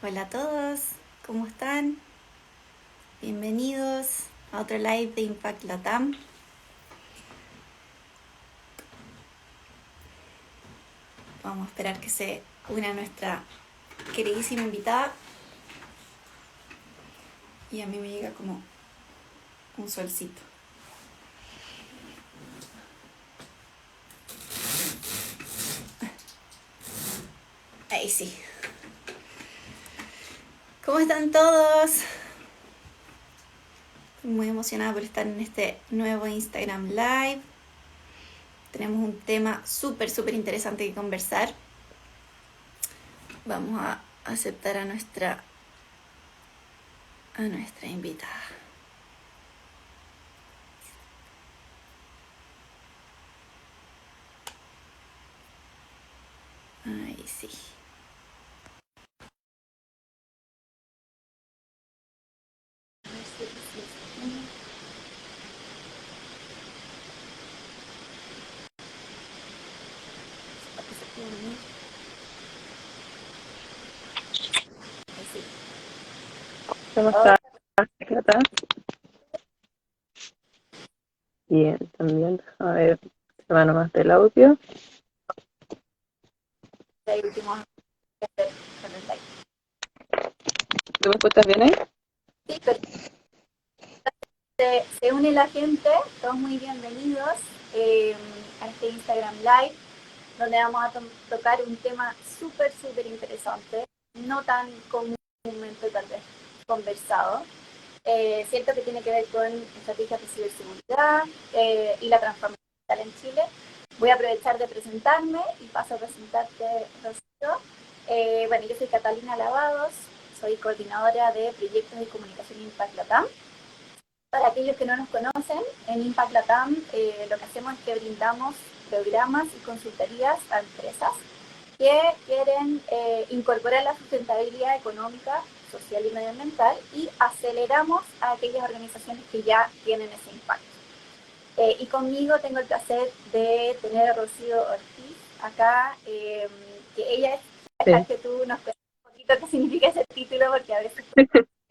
Hola a todos, ¿cómo están? Bienvenidos a otro live de Impact Latam. Vamos a esperar que se una nuestra queridísima invitada. Y a mí me llega como un solcito. Ahí sí. ¿Cómo están todos? Estoy muy emocionada por estar en este nuevo Instagram Live. Tenemos un tema súper interesante que conversar. Vamos a aceptar a nuestra invitada. Ahí sí. ¿Cómo estás, Cata? Bien, también. A ver, se va nomás del audio. ¿Tú me escuchas bien ahí? Sí, pero se une la gente, todos muy bienvenidos a este Instagram Live, donde vamos a tocar un tema súper interesante, no tan comúnmente tal vez conversado. Cierto que tiene que ver con estrategias de ciberseguridad y la transformación digital en Chile. Voy a aprovechar de presentarme y paso a presentarte, Rocío. Bueno, yo soy Catalina Lavados, soy coordinadora de proyectos de comunicación Impact Latam. Para aquellos que no nos conocen, en Impact Latam lo que hacemos es que brindamos programas y consultorías a empresas que quieren incorporar la sustentabilidad económica, social y medioambiental y aceleramos a aquellas organizaciones que ya tienen ese impacto. Y conmigo tengo el placer de tener a Rocío Ortiz acá, que ella es dejar Sí. que tú nos cuentes un poquito qué significa ese título porque a veces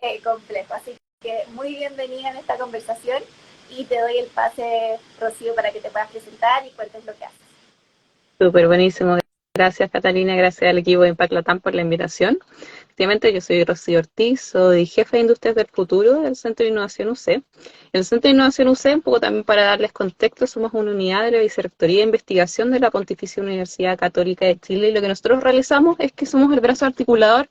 es complejo. Así que muy bienvenida en esta conversación y te doy el pase, Rocío, para que te puedas presentar y cuentes lo que haces. Súper buenísimo. Gracias, Catalina. Gracias al equipo de Impact Latam por la invitación. Efectivamente, yo soy Rocío Ortiz, soy jefe de Industrias del Futuro del Centro de Innovación UC. El Centro de Innovación UC, un poco también para darles contexto, somos una unidad de la Vicerrectoría de Investigación de la Pontificia Universidad Católica de Chile, y lo que nosotros realizamos es que somos el brazo articulador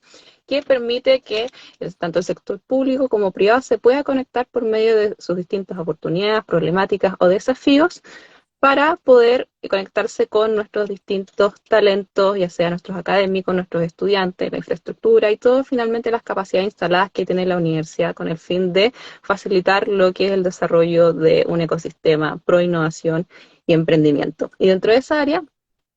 que permite que tanto el sector público como privado se pueda conectar por medio de sus distintas oportunidades, problemáticas o desafíos para poder conectarse con nuestros distintos talentos, ya sea nuestros académicos, nuestros estudiantes, la infraestructura y todo, finalmente las capacidades instaladas que tiene la universidad con el fin de facilitar lo que es el desarrollo de un ecosistema pro innovación y emprendimiento. Y dentro de esa área,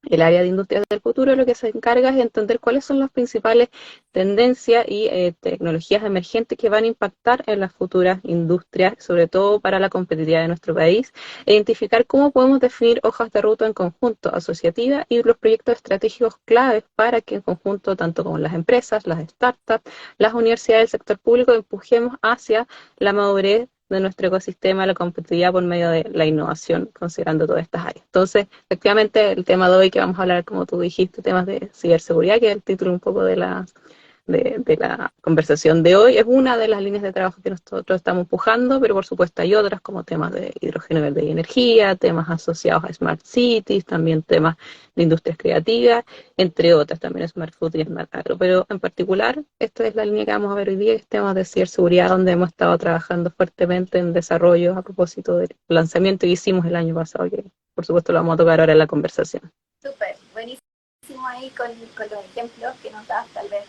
el área de industrias del futuro lo que se encarga es de entender cuáles son las principales tendencias y tecnologías emergentes que van a impactar en las futuras industrias, sobre todo para la competitividad de nuestro país, e identificar cómo podemos definir hojas de ruta en conjunto, asociativa, y los proyectos estratégicos claves para que en conjunto, tanto con las empresas, las startups, las universidades del sector público, empujemos hacia la madurez de nuestro ecosistema, la competitividad por medio de la innovación, considerando todas estas áreas. Entonces, efectivamente, el tema de hoy que vamos a hablar, como tú dijiste, temas de ciberseguridad, que es el título un poco de la conversación de hoy, es una de las líneas de trabajo que nosotros estamos empujando, pero por supuesto hay otras como temas de hidrógeno verde y energía, temas asociados a Smart Cities, también temas de industrias creativas, entre otras, también Smart Food y Smart Agro. Pero en particular, esta es la línea que vamos a ver hoy día, es temas de ciberseguridad, donde hemos estado trabajando fuertemente en desarrollo a propósito del lanzamiento que hicimos el año pasado, que por supuesto lo vamos a tocar ahora en la conversación. Súper, buenísimo ahí con los ejemplos que nos das, tal vez.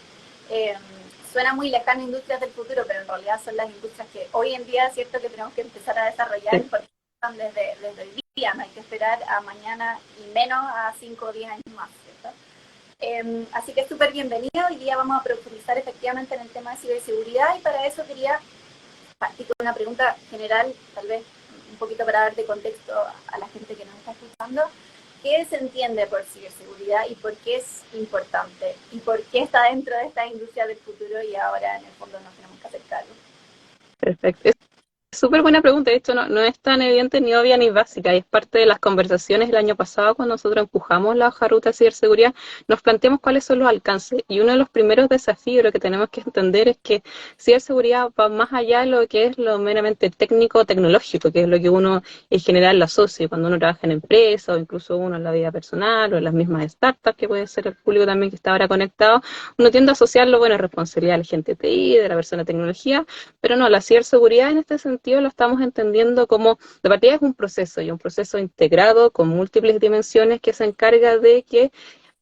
Eh, Suena muy lejano industrias del futuro, pero en realidad son las industrias que hoy en día es cierto que tenemos que empezar a desarrollar Sí. porque están desde hoy día, no hay que esperar a mañana y menos a 5 o 10 años más, ¿cierto? Así que súper bienvenido. Hoy día vamos a profundizar efectivamente en el tema de ciberseguridad y para eso quería partir con una pregunta general, tal vez un poquito para dar de contexto a la gente que nos está escuchando, ¿qué se entiende por ciberseguridad y por qué es importante? ¿Y por qué está dentro de esta industria del futuro y ahora en el fondo nos tenemos que hacer cargo? Perfecto. Súper buena pregunta, de hecho no es tan evidente ni obvia ni básica, y es parte de las conversaciones el año pasado cuando nosotros empujamos la hoja ruta de ciberseguridad, nos planteamos cuáles son los alcances, y uno de los primeros desafíos lo que tenemos que entender es que ciberseguridad va más allá de lo que es lo meramente técnico-tecnológico, que es lo que uno en general lo asocia cuando uno trabaja en empresa o incluso uno en la vida personal o en las mismas startups, que puede ser el público también que está ahora conectado, uno tiende a asociarlo, bueno, responsabilidad de la gente de TI, de la persona de tecnología, pero no, la ciberseguridad en este sentido lo estamos entendiendo como, de partida es un proceso y un proceso integrado con múltiples dimensiones que se encarga de que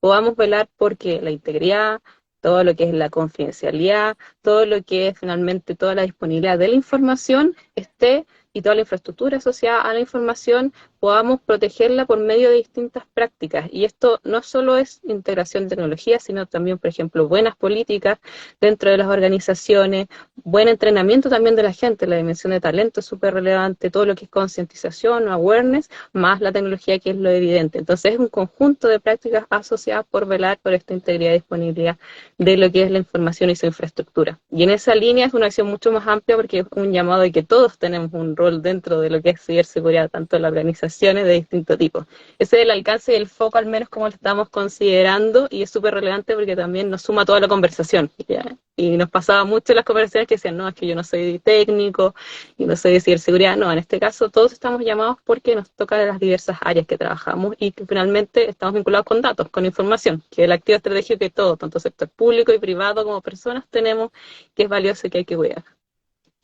podamos velar porque la integridad, todo lo que es la confidencialidad, todo lo que es finalmente toda la disponibilidad de la información esté y toda la infraestructura asociada a la información podamos protegerla por medio de distintas prácticas. Y esto no solo es integración de tecnología, sino también, por ejemplo, buenas políticas dentro de las organizaciones, buen entrenamiento también de la gente, la dimensión de talento es súper relevante, todo lo que es concientización, awareness, más la tecnología que es lo evidente. Entonces es un conjunto de prácticas asociadas por velar por esta integridad y disponibilidad de lo que es la información y su infraestructura. Y en esa línea es una acción mucho más amplia porque es un llamado de que todos tenemos un rol dentro de lo que es ciberseguridad, tanto en las organizaciones de distinto tipo. Ese es el alcance y el foco, al menos como lo estamos considerando, y es súper relevante porque también nos suma toda la conversación. ¿Ya? Y nos pasaba mucho en las conversaciones que decían, no, es que yo no soy técnico y no soy de ciberseguridad. No, en este caso todos estamos llamados porque nos toca de las diversas áreas que trabajamos y que finalmente estamos vinculados con datos, con información, que es el activo estratégico que todo, tanto sector público y privado como personas, tenemos, que es valioso y que hay que cuidar.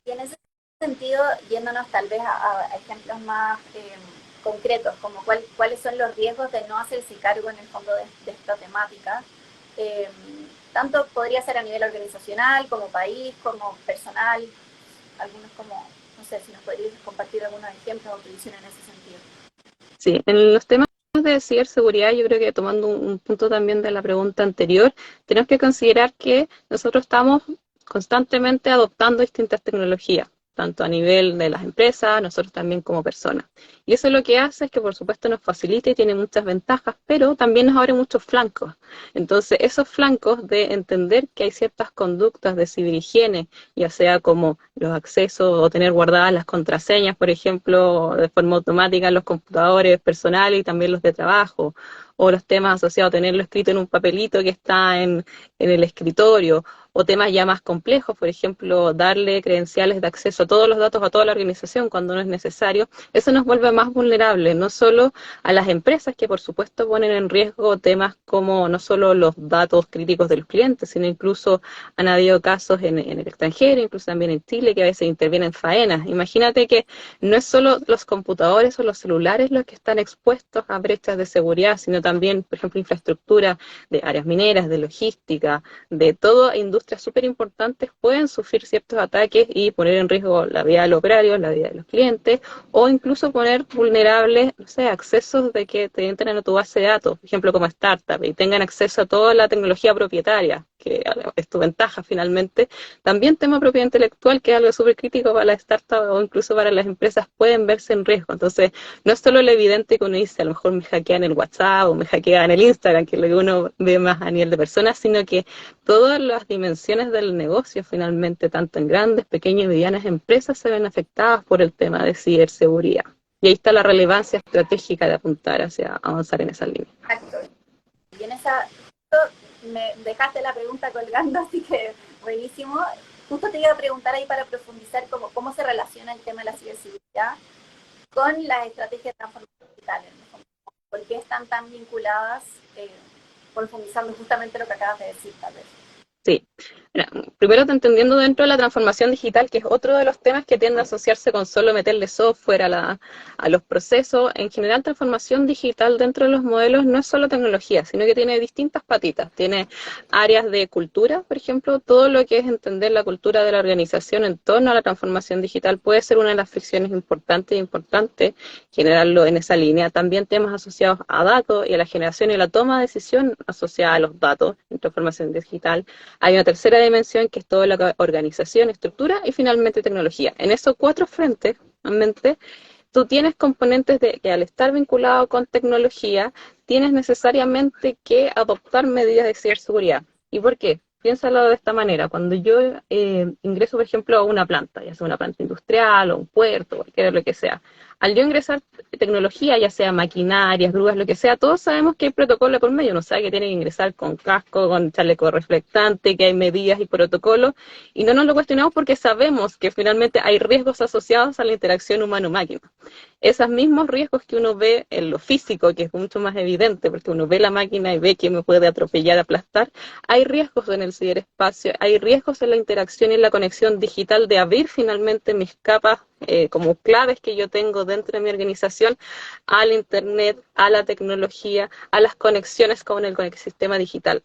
Y en ese sentido, yéndonos tal vez a ejemplos más concretos, como cuáles son los riesgos de no hacerse cargo en el fondo de esta temática, eh, tanto podría ser a nivel organizacional, como país, como personal, algunos como, no sé, si nos podrías compartir algunos ejemplos o tu visión en ese sentido. Sí, en los temas de ciberseguridad, yo creo que tomando un punto también de la pregunta anterior, tenemos que considerar que nosotros estamos constantemente adoptando distintas tecnologías, tanto a nivel de las empresas, nosotros también como personas. Y eso lo que hace es que por supuesto nos facilita y tiene muchas ventajas, pero también nos abre muchos flancos. Entonces, esos flancos de entender que hay ciertas conductas de ciberhigiene, ya sea como los accesos o tener guardadas las contraseñas, por ejemplo, de forma automática en los computadores personales y también los de trabajo, o los temas asociados a tenerlo escrito en un papelito que está en el escritorio, o temas ya más complejos, por ejemplo, darle credenciales de acceso a todos los datos a toda la organización cuando no es necesario, eso nos vuelve más vulnerables, no solo a las empresas que por supuesto ponen en riesgo temas como no solo los datos críticos de los clientes, sino incluso han habido casos en el extranjero, incluso también en Chile, que a veces intervienen faenas. Imagínate que no es solo los computadores o los celulares los que están expuestos a brechas de seguridad, sino también, por ejemplo, infraestructura de áreas mineras, de logística, de toda industrias súper importantes pueden sufrir ciertos ataques y poner en riesgo la vida del operario, la vida de los clientes, o incluso poner vulnerables, no sé, accesos de que te entren a tu base de datos, por ejemplo, como startup, y tengan acceso a toda la tecnología propietaria, que es tu ventaja finalmente. También tema de propiedad intelectual, que es algo súper crítico para las startups o incluso para las empresas, pueden verse en riesgo. Entonces, no es solo lo evidente que uno dice, a lo mejor me hackean el WhatsApp o me hackean el Instagram, que es lo que uno ve más a nivel de personas, sino que todas las dimensiones del negocio finalmente, tanto en grandes, pequeñas y medianas empresas, se ven afectadas por el tema de ciberseguridad. Y ahí está la relevancia estratégica de apuntar hacia avanzar en esa línea. Exacto. Y en esa, me dejaste la pregunta colgando, así que buenísimo. Justo te iba a preguntar ahí para profundizar cómo se relaciona el tema de la ciberseguridad con las estrategias de transformación digital, ¿por qué están tan vinculadas, profundizando justamente lo que acabas de decir, tal vez? Sí. Primero entendiendo dentro de la transformación digital, que es otro de los temas que tiende a asociarse con solo meterle software a los procesos. En general, transformación digital dentro de los modelos no es solo tecnología, sino que tiene distintas patitas. Tiene áreas de cultura, por ejemplo, todo lo que es entender la cultura de la organización en torno a la transformación digital puede ser una de las fricciones importantes generarlo en esa línea. También temas asociados a datos y a la generación y la toma de decisión asociada a los datos en transformación digital. Hay una tercera dimensión que es toda la organización, estructura y finalmente tecnología. En esos 4 frentes, realmente, tú tienes componentes de que al estar vinculado con tecnología, tienes necesariamente que adoptar medidas de ciberseguridad. ¿Y por qué? Piénsalo de esta manera. Cuando yo ingreso, por ejemplo, a una planta, ya sea una planta industrial o un puerto, cualquiera lo que sea, al yo ingresar tecnología, ya sea maquinarias, grúas, lo que sea, todos sabemos que hay protocolo por medio. Uno sabe que tiene que ingresar con casco, con chaleco reflectante, que hay medidas y protocolos, y no nos lo cuestionamos porque sabemos que finalmente hay riesgos asociados a la interacción humano-máquina. Esos mismos riesgos que uno ve en lo físico, que es mucho más evidente, porque uno ve la máquina y ve que me puede atropellar, aplastar, hay riesgos en el ciberespacio, hay riesgos en la interacción y en la conexión digital de abrir finalmente mis capas como claves que yo tengo dentro de mi organización al Internet, a la tecnología, a las conexiones con el ecosistema digital.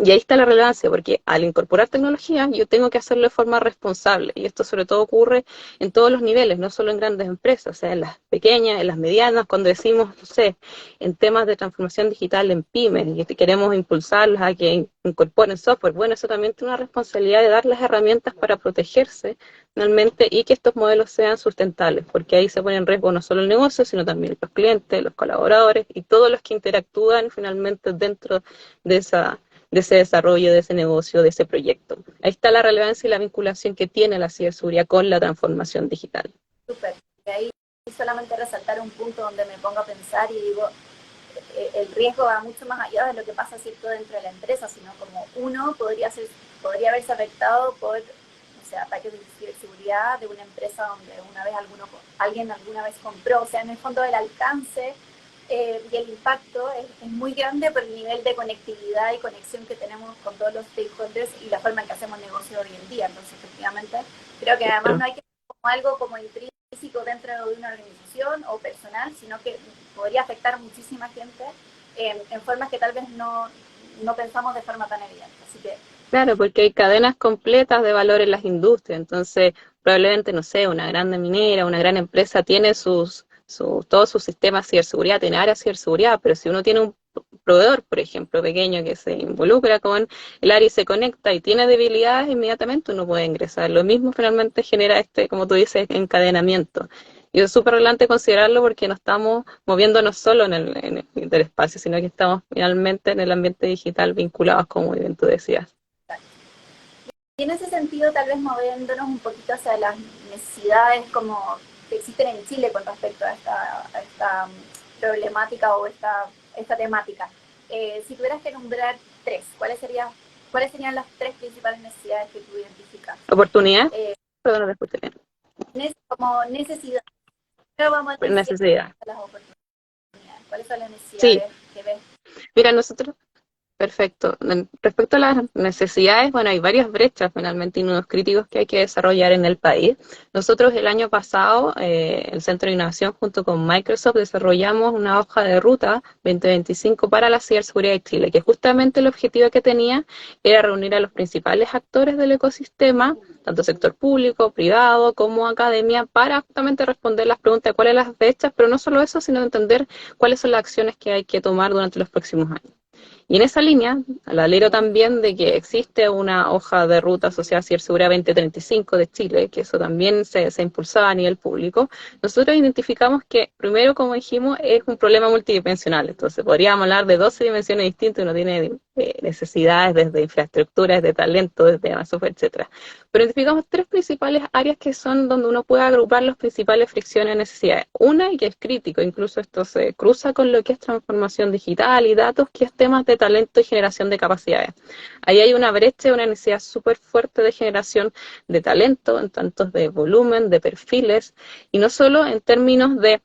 Y ahí está la relevancia, porque al incorporar tecnología yo tengo que hacerlo de forma responsable, y esto sobre todo ocurre en todos los niveles, no solo en grandes empresas, o sea, en las pequeñas, en las medianas, cuando decimos, no sé, en temas de transformación digital en pymes, y queremos impulsarlas a que incorporen software, bueno, eso también tiene una responsabilidad de dar las herramientas para protegerse finalmente y que estos modelos sean sustentables, porque ahí se pone en riesgo no solo el negocio, sino también los clientes, los colaboradores y todos los que interactúan finalmente dentro de ese desarrollo, de ese negocio, de ese proyecto. Ahí está la relevancia y la vinculación que tiene la ciberseguridad con la transformación digital. Súper. Y ahí solamente resaltar un punto donde me pongo a pensar y digo, el riesgo va mucho más allá de lo que pasa cierto dentro de la empresa, sino como uno podría haberse afectado por, o sea, ataques de ciberseguridad de una empresa donde alguien alguna vez compró. O sea, en el fondo el alcance y el impacto es muy grande por el nivel de conectividad y conexión que tenemos con todos los stakeholders y la forma en que hacemos negocio hoy en día. Entonces, efectivamente, creo que además no hay que ver como algo como intrínseco dentro de una organización o personal, sino que podría afectar a muchísima gente en formas que tal vez no pensamos de forma tan evidente. Así que claro, porque hay cadenas completas de valor en las industrias, entonces probablemente, no sé, una gran minera, una gran empresa tiene todos sus sistemas de ciberseguridad, tiene áreas de ciberseguridad, pero si uno tiene un proveedor, por ejemplo, pequeño que se involucra con el área y se conecta y tiene debilidades, inmediatamente uno puede ingresar. Lo mismo finalmente genera como tú dices, encadenamiento. Y es súper relevante considerarlo porque no estamos moviéndonos solo en el interespacio, sino que estamos finalmente en el ambiente digital vinculados, como bien tú decías. y en ese sentido, tal vez moviéndonos un poquito hacia las necesidades como que existen en Chile con respecto a esta problemática o esta temática. Si tuvieras que nombrar tres, ¿cuáles serían las tres principales necesidades que tú identificas? ¿Oportunidad? Perdón, no te escuché bien. Como necesidad. Pero vamos a decir Necesidad. las oportunidades. ¿Cuáles son las Sí. necesidades que ves? Mira, nosotros, perfecto. Respecto a las necesidades, bueno, hay varias brechas finalmente y unos críticos que hay que desarrollar en el país. Nosotros el año pasado, el Centro de Innovación junto con Microsoft desarrollamos una hoja de ruta 2025 para la ciberseguridad de Chile, que justamente el objetivo que tenía era reunir a los principales actores del ecosistema, tanto sector público, privado, como academia, para justamente responder las preguntas de cuáles son las brechas, pero no solo eso, sino entender cuáles son las acciones que hay que tomar durante los próximos años. Y en esa línea, al alero también de que existe una hoja de ruta asociada a Ciberseguridad 2035 de Chile, que eso también se impulsaba a nivel público, nosotros identificamos que, primero, como dijimos, es un problema multidimensional. Entonces, podríamos hablar de 12 dimensiones distintas, uno tiene necesidades desde infraestructuras, desde talento, desde software, etcétera. Pero identificamos tres principales áreas que son donde uno puede agrupar las principales fricciones y necesidades. Una, y que es crítico, incluso esto se cruza con lo que es transformación digital y datos, que es temas de talento y generación de capacidades. Ahí hay una brecha, una necesidad súper fuerte de generación de talento, en tantos de volumen, de perfiles, y no solo en términos de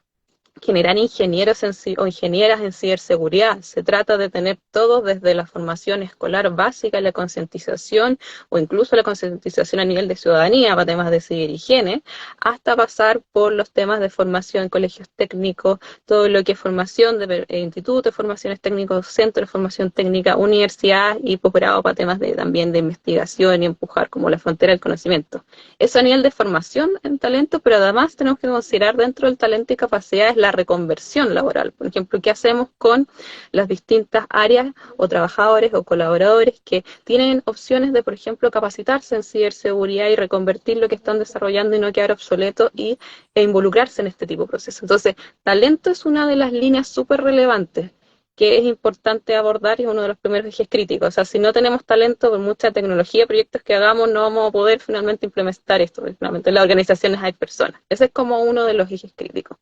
generar ingenieros o ingenieras en ciberseguridad. Se trata de tener todo desde la formación escolar básica, la concientización o incluso la concientización a nivel de ciudadanía para temas de ciberhigiene, hasta pasar por los temas de formación en colegios técnicos, todo lo que es formación de institutos de formaciones técnicos, centros de formación técnica, universidad y posgrado para temas también de investigación y empujar como la frontera del conocimiento. Eso a nivel de formación en talento, pero además tenemos que considerar dentro del talento y capacidades la reconversión laboral. Por ejemplo, ¿qué hacemos con las distintas áreas o trabajadores o colaboradores que tienen opciones de, por ejemplo, capacitarse en ciberseguridad y reconvertir lo que están desarrollando y no quedar obsoleto e involucrarse en este tipo de procesos? Entonces, talento es una de las líneas súper relevantes que es importante abordar y es uno de los primeros ejes críticos. O sea, si no tenemos talento, por mucha tecnología, proyectos que hagamos, no vamos a poder finalmente implementar esto, porque finalmente en las organizaciones hay personas. Ese es como uno de los ejes críticos.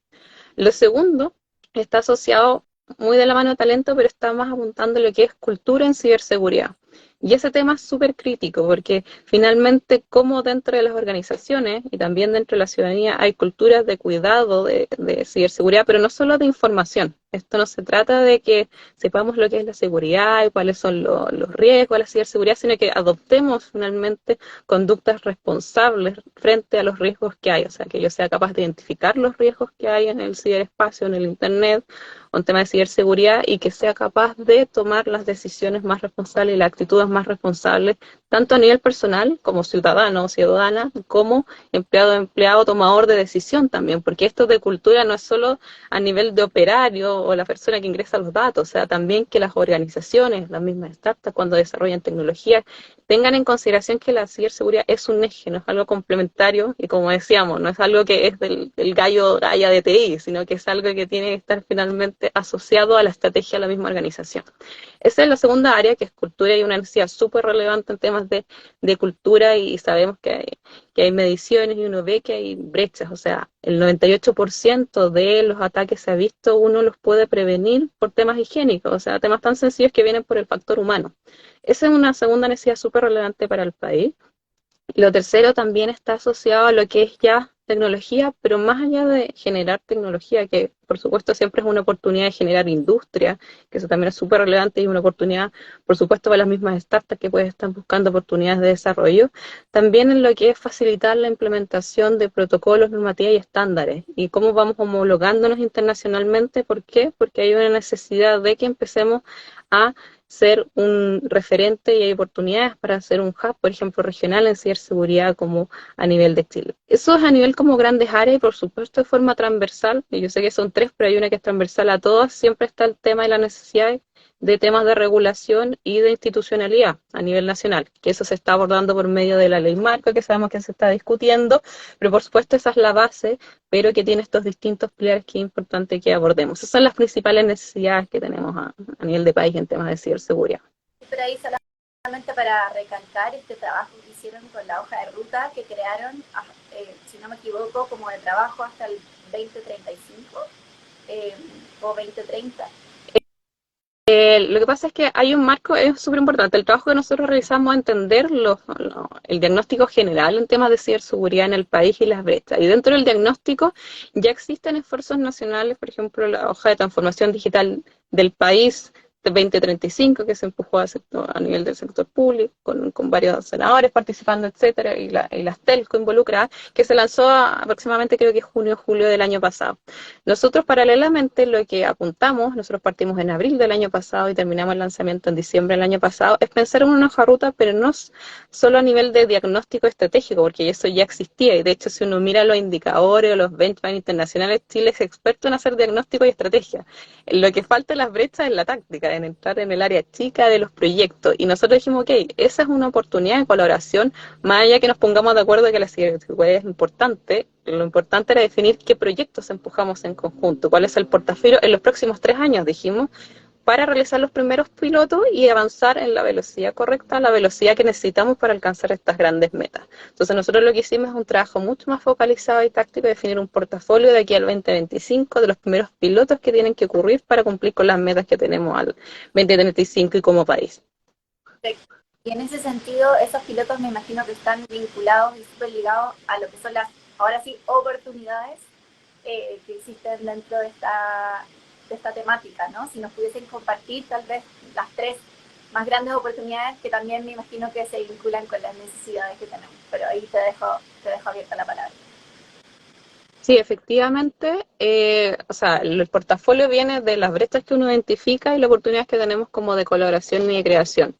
Lo segundo está asociado muy de la mano de talento, pero está más apuntando a lo que es cultura en ciberseguridad. Y ese tema es súper crítico, porque finalmente como dentro de las organizaciones y también dentro de la ciudadanía hay culturas de cuidado de ciberseguridad, pero no solo de información. Esto no se trata de que sepamos lo que es la seguridad y cuáles son los riesgos de la ciberseguridad, sino que adoptemos finalmente conductas responsables frente a los riesgos que hay. O sea, que yo sea capaz de identificar los riesgos que hay en el ciberespacio, en el Internet, un tema de ciberseguridad, y que sea capaz de tomar las decisiones más responsables y las actitudes más responsables, tanto a nivel personal como ciudadano o ciudadana, como empleado, tomador de decisión también, porque esto de cultura no es solo a nivel de operario o la persona que ingresa los datos, o sea, también que las organizaciones, las mismas startups, cuando desarrollan tecnología, tengan en consideración que la ciberseguridad es un eje, no es algo complementario, y como decíamos, no es algo que es del gallo galla de TI, sino que es algo que tiene que estar finalmente asociado a la estrategia de la misma organización. Esa es la segunda área, que es cultura, y una necesidad súper relevante en temas de cultura, y sabemos que hay mediciones y uno ve que hay brechas, o sea, el 98% de los ataques se ha visto, uno los puede prevenir por temas higiénicos, o sea, temas tan sencillos que vienen por el factor humano. Esa es una segunda necesidad súper relevante para el país. Lo tercero también está asociado a lo que es ya tecnología, pero más allá de generar tecnología, que por supuesto siempre es una oportunidad de generar industria, que eso también es súper relevante y una oportunidad, por supuesto, para las mismas startups que pueden estar buscando oportunidades de desarrollo, también en lo que es facilitar la implementación de protocolos, normativas y estándares, y cómo vamos homologándonos internacionalmente. ¿Por qué? Porque hay una necesidad de que empecemos a ser un referente y hay oportunidades para hacer un hub, por ejemplo, regional en ciberseguridad como a nivel de Chile. Eso es a nivel como grandes áreas y por supuesto de forma transversal, y yo sé que son tres, pero hay una que es transversal a todas, siempre está el tema de la necesidad de temas de regulación y de institucionalidad a nivel nacional, que eso se está abordando por medio de la ley marco, que sabemos que se está discutiendo, pero por supuesto esa es la base, pero que tiene estos distintos pilares que es importante que abordemos. Esas son las principales necesidades que tenemos a nivel de país en temas de ciberseguridad. Pero ahí solamente para recalcar este trabajo que hicieron con la hoja de ruta que crearon, si no me equivoco, como de trabajo hasta el 2035 o 2030. Lo que pasa es que hay un marco, es súper importante. El trabajo que nosotros realizamos es entender el diagnóstico general en temas de ciberseguridad en el país y las brechas. Y dentro del diagnóstico ya existen esfuerzos nacionales, por ejemplo, la hoja de transformación digital del país de 2035, que se empujó a nivel del sector público, con varios senadores participando, etcétera, y las telco involucradas, que se lanzó aproximadamente, creo que junio o julio del año pasado. Nosotros paralelamente lo que apuntamos, nosotros partimos en abril del año pasado y terminamos el lanzamiento en diciembre del año pasado, es pensar en una hoja ruta, pero no solo a nivel de diagnóstico estratégico, porque eso ya existía, y de hecho si uno mira los indicadores o los benchmarks internacionales, Chile es experto en hacer diagnóstico y estrategia. Lo que falta en las brechas es la táctica, en entrar en el área chica de los proyectos, y nosotros dijimos, ok, esa es una oportunidad de colaboración, más allá que nos pongamos de acuerdo que la ciberseguridad es importante. Lo importante era definir qué proyectos empujamos en conjunto, cuál es el portafolio en los próximos 3 años, dijimos, para realizar los primeros pilotos y avanzar en la velocidad correcta, la velocidad que necesitamos para alcanzar estas grandes metas. Entonces nosotros lo que hicimos es un trabajo mucho más focalizado y táctico, definir un portafolio de aquí al 2025 de los primeros pilotos que tienen que ocurrir para cumplir con las metas que tenemos al 2035 y como país. Perfecto. Y en ese sentido, esos pilotos me imagino que están vinculados y súper ligados a lo que son las, ahora sí, oportunidades que existen dentro de esta temática, ¿no? Si nos pudiesen compartir tal vez las 3 más grandes oportunidades que también me imagino que se vinculan con las necesidades que tenemos. Pero ahí te dejo abierta la palabra. Sí, efectivamente, o sea, el portafolio viene de las brechas que uno identifica y las oportunidades que tenemos como de colaboración y de creación.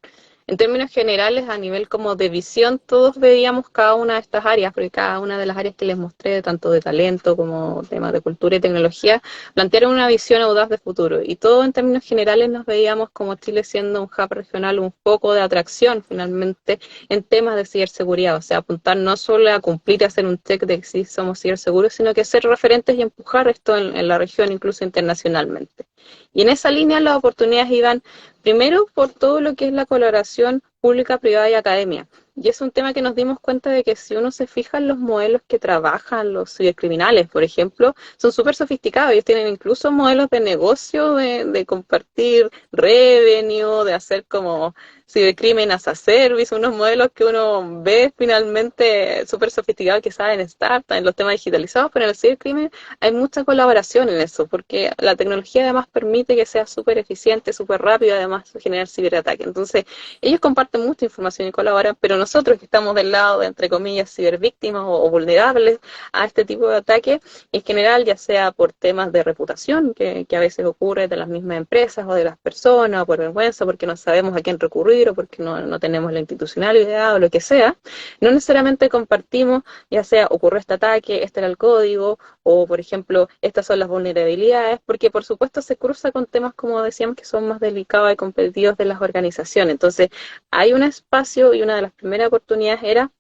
en términos generales, a nivel como de visión, todos veíamos cada una de estas áreas, porque cada una de las áreas que les mostré, tanto de talento como temas de cultura y tecnología, plantearon una visión audaz de futuro. Y todo en términos generales nos veíamos como Chile siendo un hub regional, un foco de atracción finalmente en temas de ciberseguridad. O sea, apuntar no solo a cumplir y hacer un check de que sí somos ciberseguros, sino que ser referentes y empujar esto en la región, incluso internacionalmente. Y en esa línea las oportunidades iban primero por todo lo que es la colaboración pública, privada y academia. Y es un tema que nos dimos cuenta de que si uno se fija en los modelos que trabajan los cibercriminales, por ejemplo, son súper sofisticados. Ellos tienen incluso modelos de negocio, de compartir revenue, de hacer como cibercrimen as a service, unos modelos que uno ve finalmente súper sofisticados quizás en startups, en los temas digitalizados, pero en el cibercrimen hay mucha colaboración en eso, porque la tecnología además permite que sea súper eficiente, súper rápido, además generar ciberataque. Entonces, ellos comparten mucha información y colaboran, pero nosotros que estamos del lado de, entre comillas, cibervíctimas o vulnerables a este tipo de ataques, en general, ya sea por temas de reputación, que a veces ocurre de las mismas empresas o de las personas, o por vergüenza, porque no sabemos a quién recurrir, o porque no tenemos la institucionalidad o lo que sea, no necesariamente compartimos, ya sea ocurrió este ataque, este era el código, o por ejemplo, estas son las vulnerabilidades, porque por supuesto se cruza con temas, como decíamos, que son más delicados y competitivos de las organizaciones. Entonces, hay un espacio y una de las primeras oportunidades era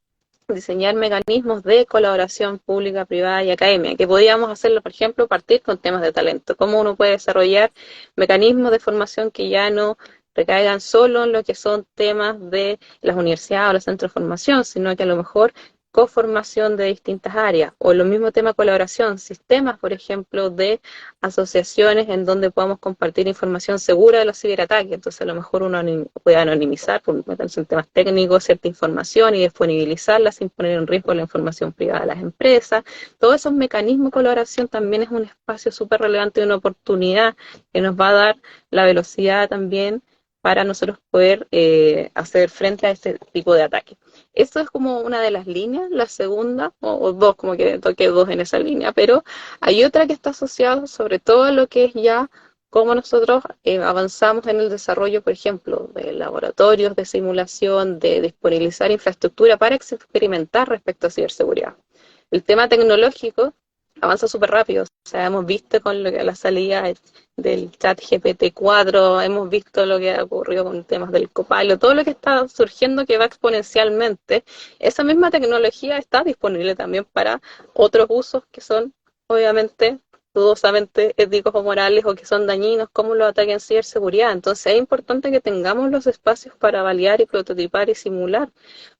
diseñar mecanismos de colaboración pública, privada y academia, que podíamos hacerlo, por ejemplo, partir con temas de talento, cómo uno puede desarrollar mecanismos de formación que ya no recaigan solo en lo que son temas de las universidades o los centros de formación, sino que a lo mejor coformación de distintas áreas, o lo mismo tema colaboración, sistemas, por ejemplo, de asociaciones en donde podamos compartir información segura de los ciberataques. Entonces, a lo mejor uno puede anonimizar, por meterse en temas técnicos, cierta información y disponibilizarla sin poner en riesgo la información privada de las empresas. Todos esos mecanismos de colaboración también es un espacio súper relevante y una oportunidad que nos va a dar la velocidad también para nosotros poder hacer frente a este tipo de ataques. Eso es como una de las líneas. La segunda, o dos, como que toqué dos en esa línea, pero hay otra que está asociada sobre todo a lo que es ya cómo nosotros avanzamos en el desarrollo, por ejemplo, de laboratorios de simulación, de disponibilizar infraestructura para experimentar respecto a ciberseguridad. El tema tecnológico avanza súper rápido. O sea, hemos visto con lo que la salida del chat GPT-4, hemos visto lo que ha ocurrido con temas del Copilot, todo lo que está surgiendo que va exponencialmente. Esa misma tecnología está disponible también para otros usos que son, obviamente, dudosamente éticos o morales o que son dañinos, como los ataques en ciberseguridad. Entonces es importante que tengamos los espacios para validar y prototipar y simular,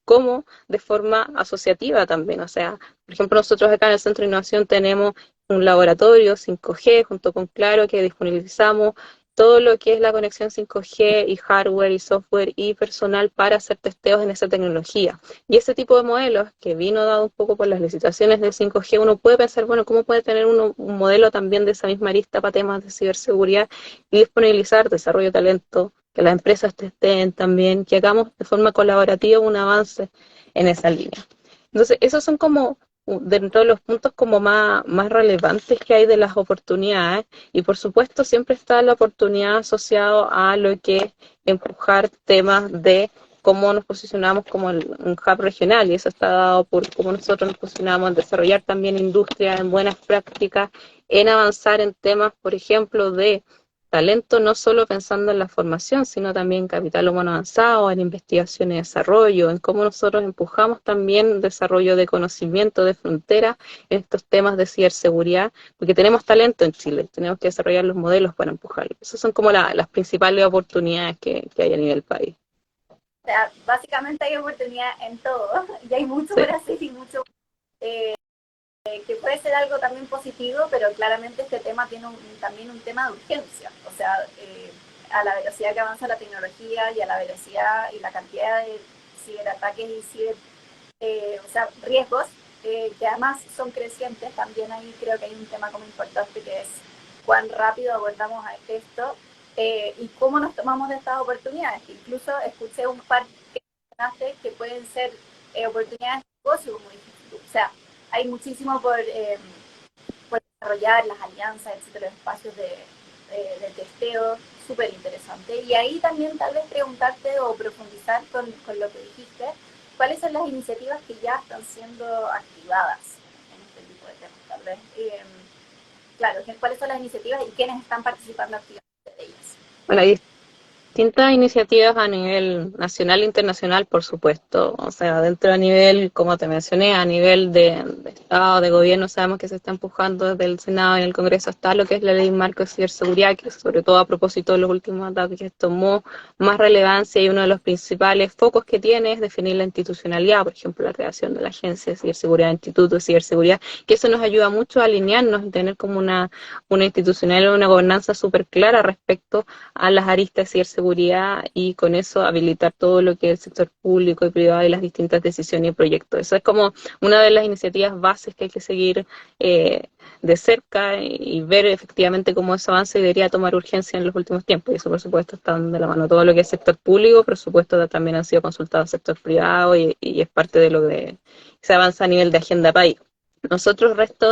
como de forma asociativa también. O sea, por ejemplo, nosotros acá en el Centro de Innovación tenemos un laboratorio 5G junto con Claro que disponibilizamos todo lo que es la conexión 5G y hardware y software y personal para hacer testeos en esa tecnología. Y ese tipo de modelos que vino dado un poco por las licitaciones del 5G, uno puede pensar, bueno, ¿cómo puede tener uno un modelo también de esa misma arista para temas de ciberseguridad y disponibilizar desarrollo de talento, que las empresas testeen también, que hagamos de forma colaborativa un avance en esa línea? Entonces, esos son como dentro de los puntos como más relevantes que hay de las oportunidades, y por supuesto siempre está la oportunidad asociada a lo que es empujar temas de cómo nos posicionamos como un hub regional, y eso está dado por cómo nosotros nos posicionamos en desarrollar también industria, en buenas prácticas, en avanzar en temas, por ejemplo, de talento, no solo pensando en la formación, sino también en capital humano avanzado, en investigación y desarrollo, en cómo nosotros empujamos también el desarrollo de conocimiento de frontera en estos temas de ciberseguridad, porque tenemos talento en Chile, tenemos que desarrollar los modelos para empujarlo. Esas son como las principales oportunidades que hay a nivel país. O sea, básicamente hay oportunidad en todo y hay mucho Sí. por hacer y mucho que puede ser algo también positivo, pero claramente este tema tiene también un tema de urgencia. O sea, a la velocidad que avanza la tecnología y a la velocidad y la cantidad de ciberataques y o sea, riesgos, que además son crecientes, también ahí creo que hay un tema como importante que es cuán rápido abordamos a esto y cómo nos tomamos de estas oportunidades. Incluso escuché un par que pueden ser oportunidades de negocio, como dijiste tú. O sea, hay muchísimo por desarrollar, las alianzas, etcétera, los espacios de de testeo, súper interesante. Y ahí también tal vez preguntarte o profundizar con lo que dijiste, ¿cuáles son las iniciativas que ya están siendo activadas en este tipo de temas? Tal vez, claro, ¿cuáles son las iniciativas y quiénes están participando activamente de ellas? Bueno, hay distintas iniciativas a nivel nacional e internacional, por supuesto. O sea, dentro a nivel, como te mencioné, a nivel de Estado, de gobierno, sabemos que se está empujando desde el Senado y el Congreso hasta lo que es la Ley Marco de Ciberseguridad, que sobre todo a propósito de los últimos ataques tomó más relevancia y uno de los principales focos que tiene es definir la institucionalidad, por ejemplo, la creación de la Agencia de Ciberseguridad, Instituto de Ciberseguridad, que eso nos ayuda mucho a alinearnos y tener como una institucionalidad, una gobernanza súper clara respecto a las aristas de ciberseguridad y con eso habilitar todo lo que es el sector público y privado y las distintas decisiones y proyectos. Eso es como una de las iniciativas bases que hay que seguir de cerca y ver efectivamente cómo eso avanza y debería tomar urgencia en los últimos tiempos. Y eso, por supuesto, está de la mano todo lo que es sector público, por supuesto, también han sido consultados sector privado y es parte de lo que se avanza a nivel de agenda país. Nosotros, resto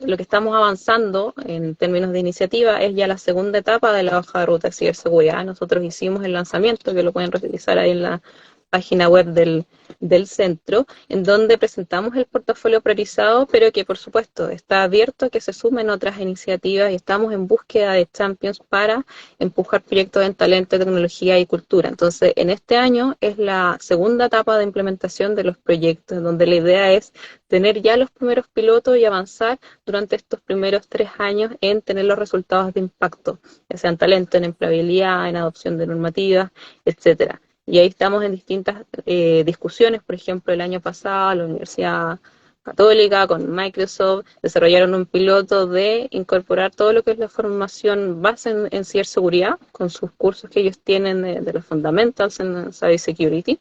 lo que estamos avanzando en términos de iniciativa es ya la segunda etapa de la hoja de ruta de ciberseguridad. Nosotros hicimos el lanzamiento, que lo pueden revisar ahí en la página web del centro, en donde presentamos el portafolio priorizado, pero que por supuesto está abierto a que se sumen otras iniciativas y estamos en búsqueda de champions para empujar proyectos en talento, tecnología y cultura. Entonces, en este año es la segunda etapa de implementación de los proyectos, donde la idea es tener ya los primeros pilotos y avanzar durante estos primeros 3 años en tener los resultados de impacto, ya sea en talento, en empleabilidad, en adopción de normativas, etcétera. Y ahí estamos en distintas discusiones. Por ejemplo, el año pasado la Universidad Católica con Microsoft desarrollaron un piloto de incorporar todo lo que es la formación base en ciberseguridad con sus cursos que ellos tienen de los fundamentals en cybersecurity.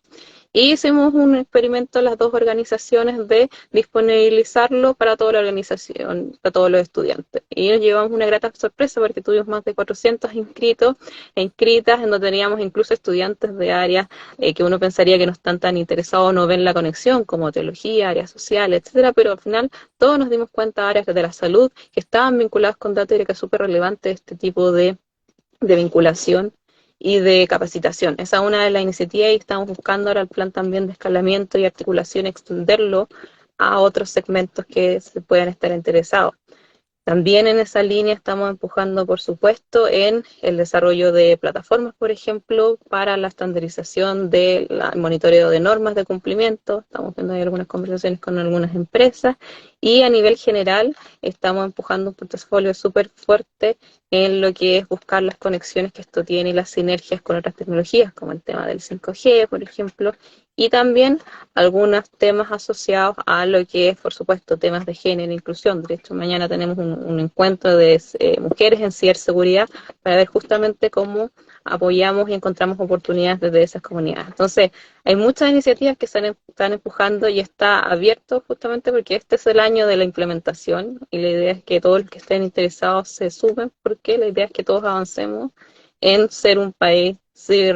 Y hicimos un experimento las dos organizaciones de disponibilizarlo para toda la organización, para todos los estudiantes. Y nos llevamos una grata sorpresa porque tuvimos más de 400 inscritos e inscritas, en donde teníamos incluso estudiantes de áreas que uno pensaría que no están tan interesados o no ven la conexión, como teología, áreas sociales, etcétera, pero al final todos nos dimos cuenta de áreas de la salud que estaban vinculadas con datos y que es súper relevante este tipo de vinculación y de capacitación. Esa es una de las iniciativas y estamos buscando ahora el plan también de escalamiento y articulación, extenderlo a otros segmentos que se puedan estar interesados. También en esa línea estamos empujando, por supuesto, en el desarrollo de plataformas, por ejemplo, para la estandarización del monitoreo de normas de cumplimiento. Estamos teniendo algunas conversaciones con algunas empresas y a nivel general estamos empujando un portafolio súper fuerte en lo que es buscar las conexiones que esto tiene y las sinergias con otras tecnologías, como el tema del 5G, por ejemplo, y también algunos temas asociados a lo que es, por supuesto, temas de género e inclusión. De hecho, mañana tenemos un encuentro de mujeres en ciberseguridad para ver justamente cómo apoyamos y encontramos oportunidades desde esas comunidades. Entonces, hay muchas iniciativas que están empujando y está abierto justamente porque este es el año de la implementación y la idea es que todos los que estén interesados se sumen porque la idea es que todos avancemos en ser un país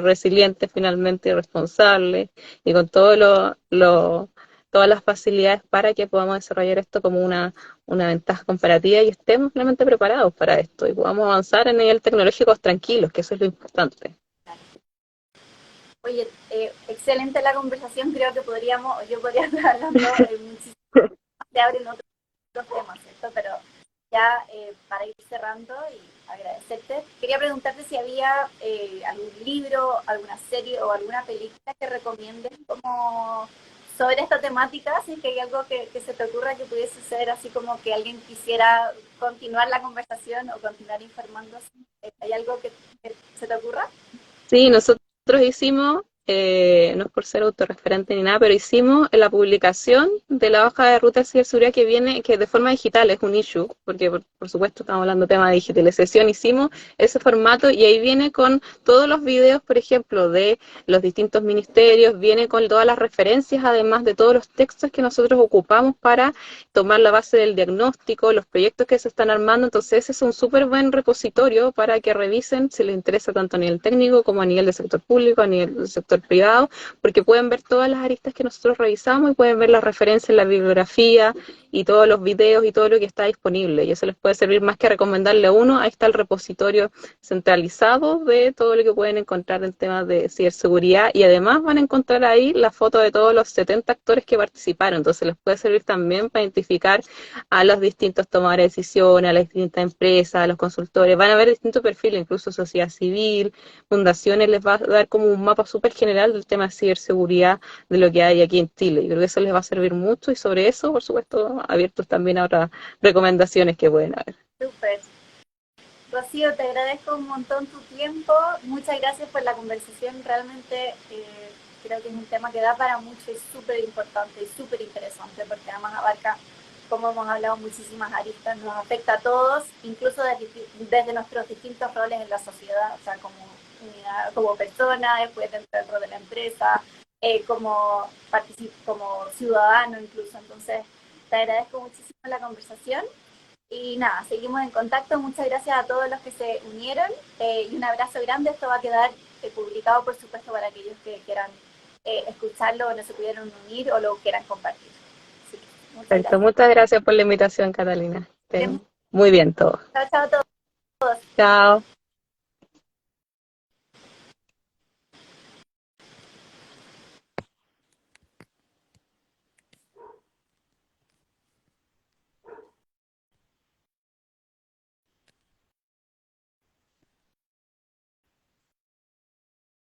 resiliente finalmente y responsable y con todas las facilidades para que podamos desarrollar esto como una ventaja comparativa y estemos realmente preparados para esto y podamos avanzar en nivel tecnológicos tranquilos, que eso es lo importante. Oye, excelente la conversación, creo que yo podría estar hablando muchísimo, te abren otros temas, ¿cierto? Pero ya para ir cerrando y agradecerte, quería preguntarte si había algún libro, alguna serie o alguna película que recomiendes como sobre esta temática, si es que hay algo que se te ocurra que pudiese ser así como que alguien quisiera continuar la conversación o continuar informándose. ¿Hay algo que se te ocurra? Sí, nosotros hicimos, no es por ser autorreferente ni nada, pero hicimos la publicación de la hoja de ruta de ciberseguridad que viene, que de forma digital es un issue, porque por supuesto estamos hablando de tema de digitalización, hicimos ese formato y ahí viene con todos los videos, por ejemplo, de los distintos ministerios, viene con todas las referencias, además de todos los textos que nosotros ocupamos para tomar la base del diagnóstico, los proyectos que se están armando, entonces ese es un súper buen repositorio para que revisen si les interesa tanto a nivel técnico como a nivel del sector público, a nivel del sector privado, porque pueden ver todas las aristas que nosotros revisamos y pueden ver las referencias en la bibliografía y todos los videos y todo lo que está disponible. Y eso les puede servir más que recomendarle a uno. Ahí está el repositorio centralizado de todo lo que pueden encontrar en temas de ciberseguridad, y además van a encontrar ahí la foto de todos los 70 actores que participaron. Entonces les puede servir también para identificar a los distintos tomadores de decisiones, a las distintas empresas, a los consultores. Van a ver distintos perfiles, incluso sociedad civil, fundaciones. Les va a dar como un mapa súper general del tema de ciberseguridad, de lo que hay aquí en Chile. Yo creo que eso les va a servir mucho, y sobre eso, por supuesto, abiertos también a otras recomendaciones que pueden haber. Súper. Rocío, te agradezco un montón tu tiempo. Muchas gracias por la conversación. Realmente creo que es un tema que da para mucho, es súper importante y súper interesante, porque además abarca, como hemos hablado, muchísimas aristas, nos afecta a todos, incluso desde nuestros distintos roles en la sociedad, o sea, como persona, después dentro del rol de la empresa, como ciudadano incluso. Entonces, te agradezco muchísimo la conversación. Y nada, seguimos en contacto. Muchas gracias a todos los que se unieron y un abrazo grande. Esto va a quedar publicado, por supuesto, para aquellos que quieran escucharlo o no se pudieron unir o lo quieran compartir. Así que, muchas Perfecto, gracias. muchas gracias por la invitación, Catalina. Muy bien todo. Chao, chao a todos. Chao.